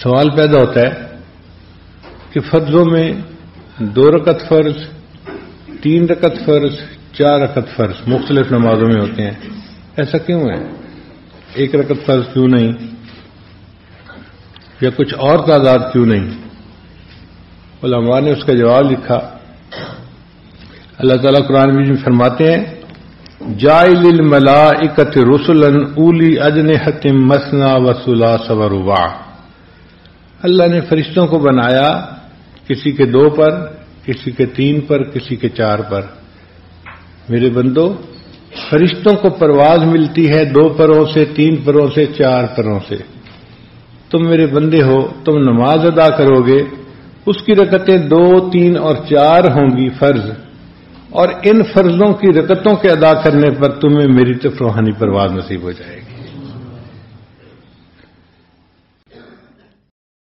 سوال پیدا ہوتا ہے کہ فرضوں میں 2 رکعت فرض، 3 رکعت فرض، 4 رکعت فرض مختلف نمازوں میں ہوتے ہیں، ایسا کیوں ہے؟ 1 رکعت فرض کیوں نہیں، یا کچھ اور تعداد کیوں نہیں؟ علماء نے اس کا جواب لکھا۔ اللہ تعالیٰ قرآن میں فرماتے ہیں جاعل الملائکۃ رسلا اولی اجنحۃ مثنی وثلاث ورباع، اللہ نے فرشتوں کو بنایا کسی کے 2 پر، کسی کے 3 پر، کسی کے 4 پر۔ میرے بندو، فرشتوں کو پرواز ملتی ہے 2 پروں سے، 3 پروں سے، 4 پروں سے۔ تم میرے بندے ہو، تم نماز ادا کرو گے، اس کی رکعتیں 2، 3 اور 4 ہوں گی فرض، اور ان فرضوں کی رکعتوں کے ادا کرنے پر تمہیں میری طرف روحانی پرواز نصیب ہو جائے گی۔